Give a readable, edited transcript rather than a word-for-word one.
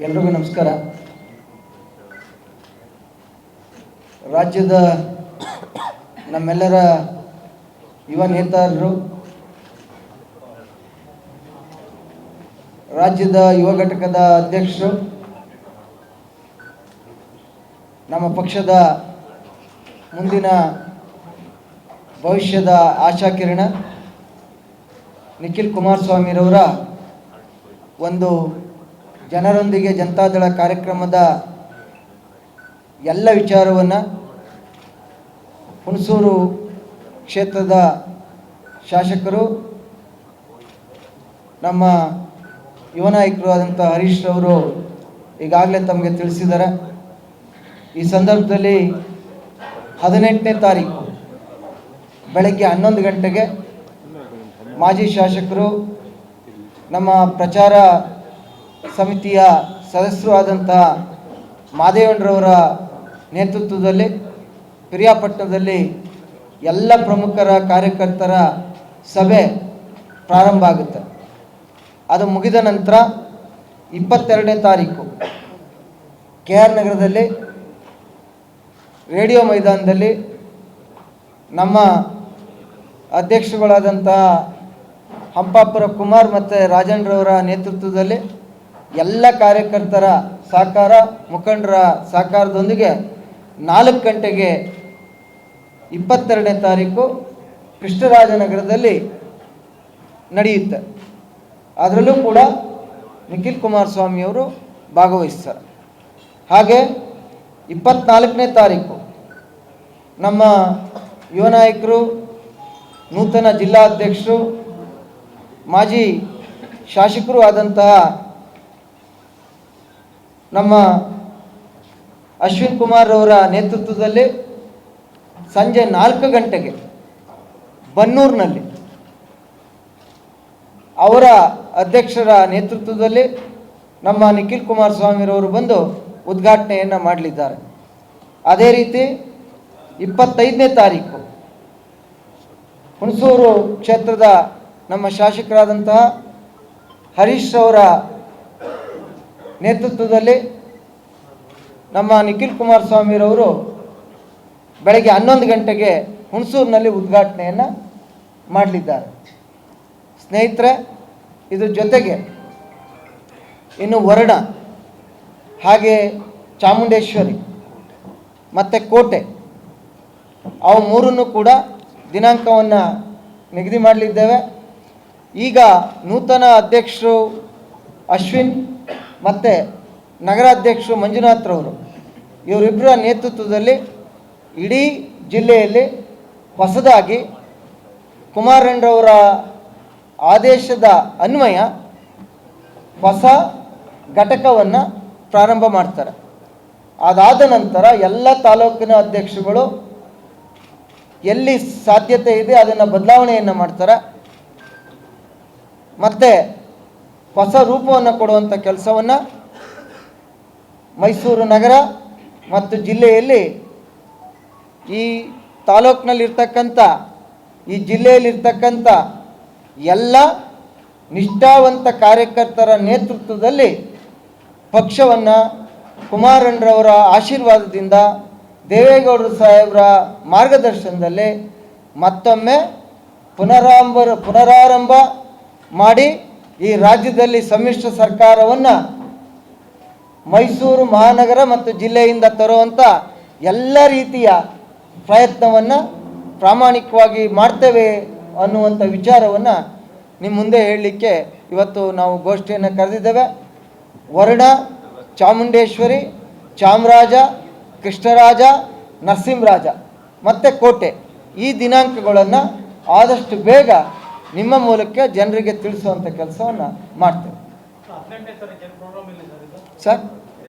ಎಲ್ರಿಗೂ ನಮಸ್ಕಾರ. ರಾಜ್ಯದ ನಮ್ಮೆಲ್ಲರ ಯುವ ನೇತಾರರು, ರಾಜ್ಯದ ಯುವ ಘಟಕದ ಅಧ್ಯಕ್ಷರು, ನಮ್ಮ ಪಕ್ಷದ ಮುಂದಿನ ಭವಿಷ್ಯದ ಆಶಾಕಿರಣ ನಿಖಿಲ್ ಕುಮಾರಸ್ವಾಮಿರವರ ಒಂದು ಜನರೊಂದಿಗೆ ಜನತಾದಳ ಕಾರ್ಯಕ್ರಮದ ಎಲ್ಲ ವಿಚಾರವನ್ನು ಹುಣಸೂರು ಕ್ಷೇತ್ರದ ಶಾಸಕರು, ನಮ್ಮ ಯುವ ನಾಯಕರು ಆದಂಥ ಹರೀಶ್ ಅವರು ಈಗಾಗಲೇ ತಮಗೆ ತಿಳಿಸಿದ್ದಾರೆ. ಈ ಸಂದರ್ಭದಲ್ಲಿ 18ನೇ ತಾರೀಕು ಬೆಳಗ್ಗೆ 11 ಗಂಟೆಗೆ ಮಾಜಿ ಶಾಸಕರು, ನಮ್ಮ ಪ್ರಚಾರ ಸಮಿತಿಯ ಸದಸ್ಯರು ಆದಂತಹ ಮಾದೇವಣ್ಣರವರ ನೇತೃತ್ವದಲ್ಲಿ ಪಿರಿಯಾಪಟ್ಟಣದಲ್ಲಿ ಎಲ್ಲ ಪ್ರಮುಖರ ಕಾರ್ಯಕರ್ತರ ಸಭೆ ಪ್ರಾರಂಭ ಆಗುತ್ತೆ. ಅದು ಮುಗಿದ ನಂತರ 22ನೇ ತಾರೀಕು KR ನಗರದಲ್ಲಿ ರೇಡಿಯೋ ಮೈದಾನದಲ್ಲಿ ನಮ್ಮ ಅಧ್ಯಕ್ಷರುಗಳಾದಂತಹ ಹಂಪಾಪುರ ಕುಮಾರ್ ಮತ್ತು ರಾಜಣ್ಣರವರ ನೇತೃತ್ವದಲ್ಲಿ ಎಲ್ಲ ಕಾರ್ಯಕರ್ತರ ಸಹಕಾರ, ಮುಖಂಡರ ಸಹಕಾರದೊಂದಿಗೆ 4 ಗಂಟೆಗೆ 22ನೇ ತಾರೀಕು ಕೃಷ್ಣರಾಜನಗರದಲ್ಲಿ ನಡೆಯುತ್ತೆ. ಅದರಲ್ಲೂ ಕೂಡ ನಿಖಿಲ್ ಕುಮಾರಸ್ವಾಮಿಯವರು ಭಾಗವಹಿಸ್ತಾರೆ. ಹಾಗೆ 24ನೇ ತಾರೀಕು ನಮ್ಮ ಯುವ ನಾಯಕರು, ನೂತನ ಜಿಲ್ಲಾಧ್ಯಕ್ಷರು, ಮಾಜಿ ಶಾಸಕರು ಆದಂತಹ ನಮ್ಮ ಅಶ್ವಿನ್ ಕುಮಾರ್ ಅವರ ನೇತೃತ್ವದಲ್ಲಿ ಸಂಜೆ 4 ಗಂಟೆಗೆ ಬನ್ನೂರಿನಲ್ಲಿ ಅವರ ಅಧ್ಯಕ್ಷರ ನೇತೃತ್ವದಲ್ಲಿ ನಮ್ಮ ನಿಖಿಲ್ ಕುಮಾರಸ್ವಾಮಿರವರು ಬಂದು ಉದ್ಘಾಟನೆಯನ್ನು ಮಾಡಲಿದ್ದಾರೆ. ಅದೇ ರೀತಿ 25ನೇ ತಾರೀಕು ಹುಣಸೂರು ಕ್ಷೇತ್ರದ ನಮ್ಮ ಶಾಸಕರಾದಂತಹ ಹರೀಶ್ ಅವರ ನೇತೃತ್ವದಲ್ಲಿ ನಮ್ಮ ನಿಖಿಲ್ ಕುಮಾರಸ್ವಾಮಿರವರು ಬೆಳಗ್ಗೆ 11 ಗಂಟೆಗೆ ಹುಣಸೂರಿನಲ್ಲಿ ಉದ್ಘಾಟನೆಯನ್ನು ಮಾಡಲಿದ್ದಾರೆ. ಸ್ನೇಹಿತರೆ, ಇದ್ರ ಜೊತೆಗೆ ಇನ್ನು ವರ್ಣ, ಹಾಗೆ ಚಾಮುಂಡೇಶ್ವರಿ ಮತ್ತು ಕೋಟೆ, ಅವು ಮೂರನ್ನು ಕೂಡ ದಿನಾಂಕವನ್ನು ನಿಗದಿ ಮಾಡಲಿದ್ದೇವೆ. ಈಗ ನೂತನ ಅಧ್ಯಕ್ಷರು ಅಶ್ವಿನ್ ಮತ್ತು ನಗರಾಧ್ಯಕ್ಷರು ಮಂಜುನಾಥ್ರವರು, ಇವರಿಬ್ಬರ ನೇತೃತ್ವದಲ್ಲಿ ಇಡೀ ಜಿಲ್ಲೆಯಲ್ಲಿ ಹೊಸದಾಗಿ ಕುಮಾರಣ್ಣರವರ ಆದೇಶದ ಅನ್ವಯ ಹೊಸ ಘಟಕವನ್ನು ಪ್ರಾರಂಭ ಮಾಡ್ತಾರೆ. ಅದಾದ ನಂತರ ಎಲ್ಲ ತಾಲೂಕಿನ ಅಧ್ಯಕ್ಷರುಗಳು ಎಲ್ಲಿ ಸಾಧ್ಯತೆ ಇದೆ ಅದನ್ನು ಬದಲಾವಣೆಯನ್ನು ಮಾಡ್ತಾರೆ. ಮತ್ತು ಹೊಸ ರೂಪವನ್ನು ಕೊಡುವಂಥ ಕೆಲಸವನ್ನು ಮೈಸೂರು ನಗರ ಮತ್ತು ಜಿಲ್ಲೆಯಲ್ಲಿ, ಈ ತಾಲೂಕಿನಲ್ಲಿರ್ತಕ್ಕಂಥ, ಈ ಜಿಲ್ಲೆಯಲ್ಲಿರ್ತಕ್ಕಂಥ ಎಲ್ಲ ನಿಷ್ಠಾವಂತ ಕಾರ್ಯಕರ್ತರ ನೇತೃತ್ವದಲ್ಲಿ ಪಕ್ಷವನ್ನು ಕುಮಾರಣ್ಣರವರ ಆಶೀರ್ವಾದದಿಂದ, ದೇವೇಗೌಡರ ಸಾಹೇಬರ ಮಾರ್ಗದರ್ಶನದಲ್ಲಿ ಮತ್ತೊಮ್ಮೆ ಪುನರಾರಂಭ ಮಾಡಿ ಈ ರಾಜ್ಯದಲ್ಲಿ ಸಮ್ಮಿಶ್ರ ಸರ್ಕಾರವನ್ನು ಮೈಸೂರು ಮಹಾನಗರ ಮತ್ತು ಜಿಲ್ಲೆಯಿಂದ ತರುವಂಥ ಎಲ್ಲ ರೀತಿಯ ಪ್ರಯತ್ನವನ್ನು ಪ್ರಾಮಾಣಿಕವಾಗಿ ಮಾಡ್ತೇವೆ ಅನ್ನುವಂಥ ವಿಚಾರವನ್ನು ನಿಮ್ಮ ಮುಂದೆ ಹೇಳಲಿಕ್ಕೆ ಇವತ್ತು ನಾವು ಗೋಷ್ಠಿಯನ್ನು ಕರೆದಿದ್ದೇವೆ. ವರ್ಣ, ಚಾಮುಂಡೇಶ್ವರಿ, ಚಾಮರಾಜ, ಕೃಷ್ಣರಾಜ, ನರಸಿಂಹರಾಜ ಮತ್ತು ಕೋಟೆ, ಈ ದಿನಾಂಕಗಳನ್ನು ಆದಷ್ಟು ಬೇಗ ನಿಮ್ಮ ಮೂಲಕ ಜನರಿಗೆ ತಿಳಿಸುವಂಥ ಕೆಲಸವನ್ನು ಮಾಡ್ತೇವೆ. ಸರ್,